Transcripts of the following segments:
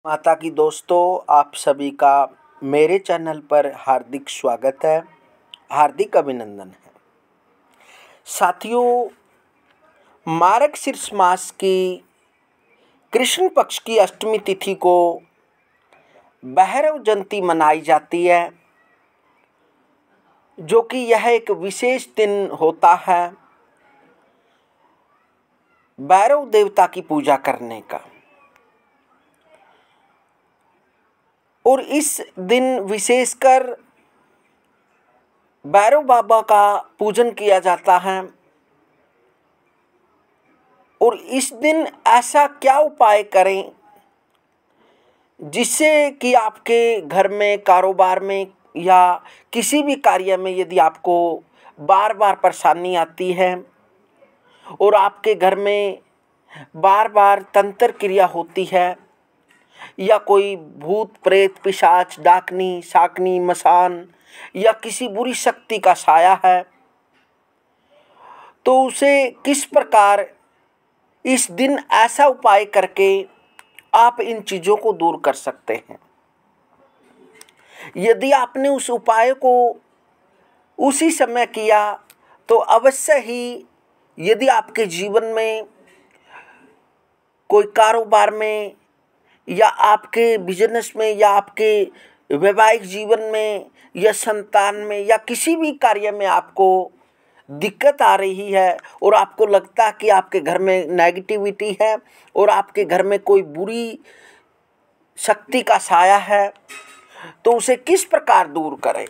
माता की दोस्तों, आप सभी का मेरे चैनल पर हार्दिक स्वागत है, हार्दिक अभिनंदन है। साथियों, मार्गशीर्ष मास की कृष्ण पक्ष की अष्टमी तिथि को भैरव जयंती मनाई जाती है, जो कि यह एक विशेष दिन होता है भैरव देवता की पूजा करने का। और इस दिन विशेषकर भैरव बाबा का पूजन किया जाता है। और इस दिन ऐसा क्या उपाय करें जिससे कि आपके घर में, कारोबार में या किसी भी कार्य में यदि आपको बार बार परेशानी आती है और आपके घर में बार बार तंत्र क्रिया होती है या कोई भूत प्रेत पिशाच डाकनी शाकनी मसान या किसी बुरी शक्ति का साया है, तो उसे किस प्रकार इस दिन ऐसा उपाय करके आप इन चीज़ों को दूर कर सकते हैं। यदि आपने उस उपाय को उसी समय किया तो अवश्य ही यदि आपके जीवन में कोई कारोबार में या आपके बिजनेस में या आपके वैवाहिक जीवन में या संतान में या किसी भी कार्य में आपको दिक्कत आ रही है और आपको लगता है कि आपके घर में नेगेटिविटी है और आपके घर में कोई बुरी शक्ति का साया है, तो उसे किस प्रकार दूर करें।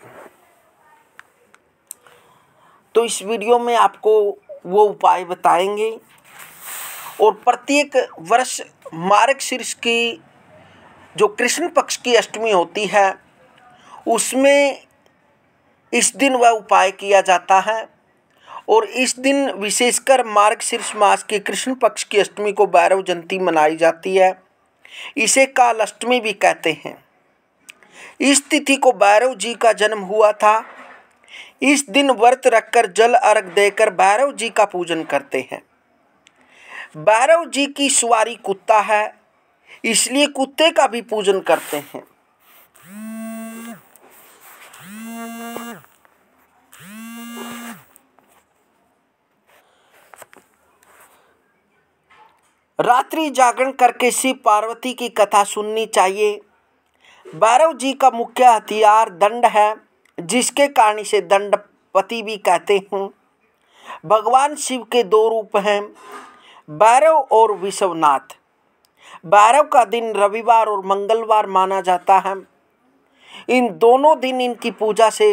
तो इस वीडियो में आपको वो उपाय बताएंगे। और प्रत्येक वर्ष मार्गशीर्ष की जो कृष्ण पक्ष की अष्टमी होती है उसमें इस दिन वह उपाय किया जाता है। और इस दिन विशेषकर मार्गशीर्ष मास के कृष्ण पक्ष की अष्टमी को भैरव जयंती मनाई जाती है। इसे काल अष्टमी भी कहते हैं। इस तिथि को भैरव जी का जन्म हुआ था। इस दिन व्रत रखकर जल अर्घ देकर भैरव जी का पूजन करते हैं। भैरव जी की सवारी कुत्ता है, इसलिए कुत्ते का भी पूजन करते हैं। रात्रि जागरण करके शिव पार्वती की कथा सुननी चाहिए। भैरव जी का मुख्य हथियार दंड है, जिसके कारण इसे दंडपति भी कहते हैं। भगवान शिव के दो रूप हैं, भैरव और विश्वनाथ। भैरव का दिन रविवार और मंगलवार माना जाता है। इन दोनों दिन इनकी पूजा से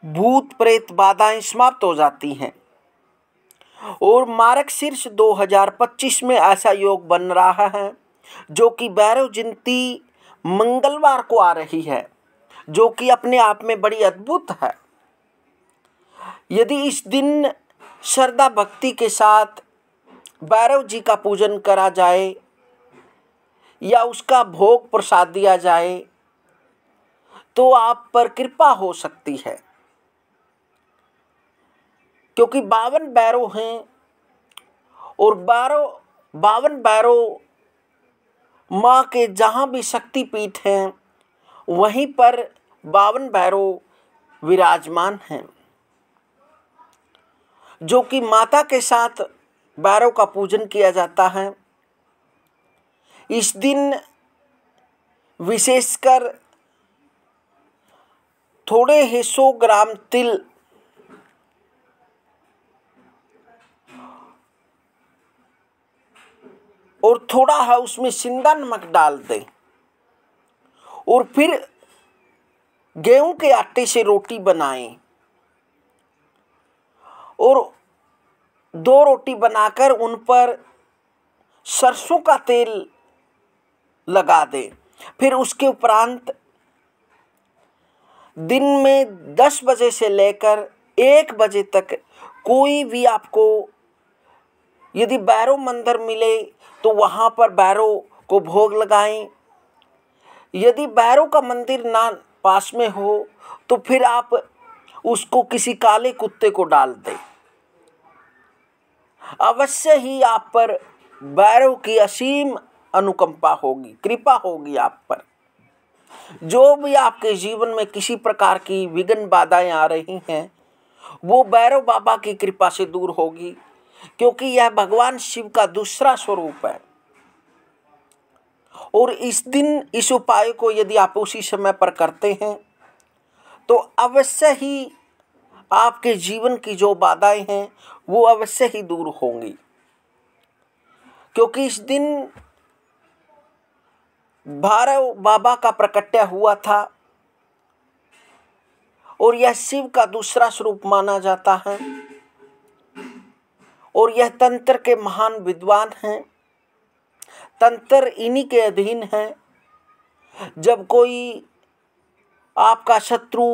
भूत प्रेत बाधाएं समाप्त हो जाती हैं। और मार्गशीर्ष 2025 में ऐसा योग बन रहा है जो कि भैरव जयंती मंगलवार को आ रही है, जो कि अपने आप में बड़ी अद्भुत है। यदि इस दिन श्रद्धा भक्ति के साथ भैरव जी का पूजन करा जाए या उसका भोग प्रसाद दिया जाए तो आप पर कृपा हो सकती है, क्योंकि 52 भैरव हैं और 52 भैरव माँ के जहाँ भी शक्तिपीठ हैं वहीं पर 52 भैरव विराजमान हैं, जो कि माता के साथ भैरव का पूजन किया जाता है। इस दिन विशेषकर थोड़े ही 100 ग्राम तिल और थोड़ा है उसमें सिंधा नमक डाल दें और फिर गेहूं के आटे से रोटी बनाएं और 2 रोटी बनाकर उन पर सरसों का तेल लगा दें। फिर उसके उपरांत दिन में 10 बजे से लेकर 1 बजे तक कोई भी आपको यदि भैरव मंदिर मिले तो वहाँ पर भैरव को भोग लगाएं। यदि भैरव का मंदिर ना पास में हो तो फिर आप उसको किसी काले कुत्ते को डाल दें। अवश्य ही आप पर भैरव की असीम अनुकंपा होगी, कृपा होगी आप पर। जो भी आपके जीवन में किसी प्रकार की विघ्न बाधाएं आ रही हैं वो भैरव बाबा की कृपा से दूर होगी, क्योंकि यह भगवान शिव का दूसरा स्वरूप है। और इस दिन इस उपाय को यदि आप उसी समय पर करते हैं तो अवश्य ही आपके जीवन की जो बाधाएं हैं वो अवश्य ही दूर होंगी, क्योंकि इस दिन भैरव बाबा का प्रकट्य हुआ था और यह शिव का दूसरा स्वरूप माना जाता है। और यह तंत्र के महान विद्वान हैं। तंत्र इन्हीं के अधीन है। जब कोई आपका शत्रु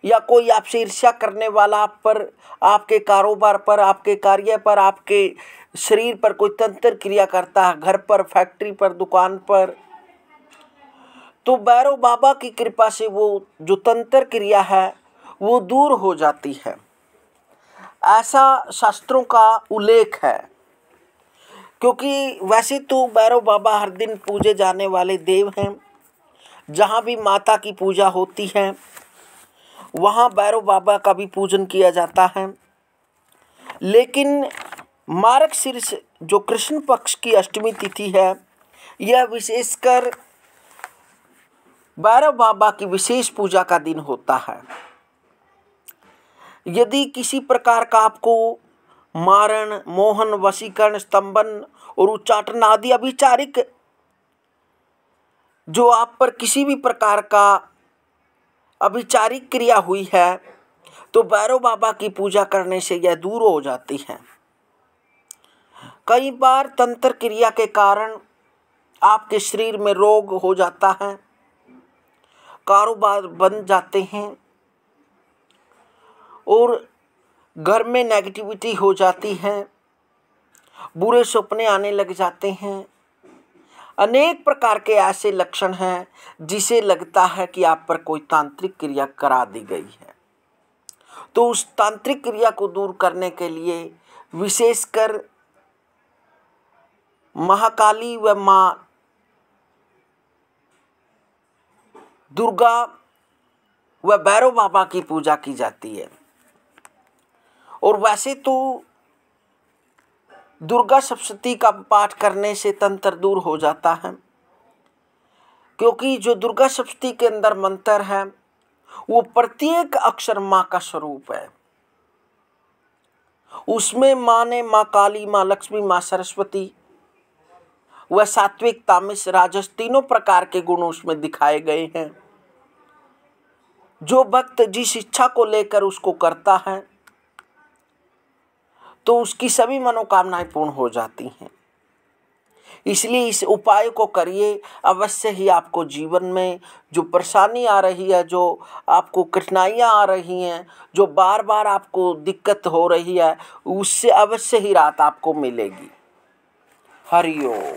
या कोई आपसे ईर्ष्या करने वाला आप पर, आपके कारोबार पर, आपके कार्य पर, आपके शरीर पर कोई तंत्र क्रिया करता है, घर पर, फैक्ट्री पर, दुकान पर, तो भैरव बाबा की कृपा से वो जो तंत्र क्रिया है वो दूर हो जाती है। ऐसा शास्त्रों का उल्लेख है। क्योंकि वैसे तो भैरव बाबा हर दिन पूजे जाने वाले देव हैं। जहाँ भी माता की पूजा होती है वहाँ भैरव बाबा का भी पूजन किया जाता है। लेकिन मार्गशीर्ष जो कृष्ण पक्ष की अष्टमी तिथि है, यह विशेषकर भैरव बाबा की विशेष पूजा का दिन होता है। यदि किसी प्रकार का आपको मारण, मोहन, वशीकरण, स्तंभन और उच्चाटन आदि अभिचारिक जो आप पर किसी भी प्रकार का अभिचारिक क्रिया हुई है तो भैरव बाबा की पूजा करने से यह दूर हो जाती है। कई बार तंत्र क्रिया के कारण आपके शरीर में रोग हो जाता है, कारोबार बंद जाते हैं और घर में नेगेटिविटी हो जाती है, बुरे सपने आने लग जाते हैं। अनेक प्रकार के ऐसे लक्षण हैं जिसे लगता है कि आप पर कोई तांत्रिक क्रिया करा दी गई है। तो उस तांत्रिक क्रिया को दूर करने के लिए विशेषकर महाकाली व माँ दुर्गा व भैरव बाबा की पूजा की जाती है। और वैसे तो दुर्गा सप्तशती का पाठ करने से तंत्र दूर हो जाता है, क्योंकि जो दुर्गा सप्तशती के अंदर मंत्र है वो प्रत्येक अक्षर माँ का स्वरूप है। उसमें माँ ने माँ काली, माँ लक्ष्मी, माँ सरस्वती व सात्विक, तामस, राजस तीनों प्रकार के गुण उसमें दिखाए गए हैं। जो भक्त जिस इच्छा को लेकर उसको करता है तो उसकी सभी मनोकामनाएं पूर्ण हो जाती हैं। इसलिए इस उपाय को करिए, अवश्य ही आपको जीवन में जो परेशानी आ रही है, जो आपको कठिनाइयाँ आ रही हैं, जो बार बार आपको दिक्कत हो रही है, उससे अवश्य ही राहत आपको मिलेगी। हरि ओम।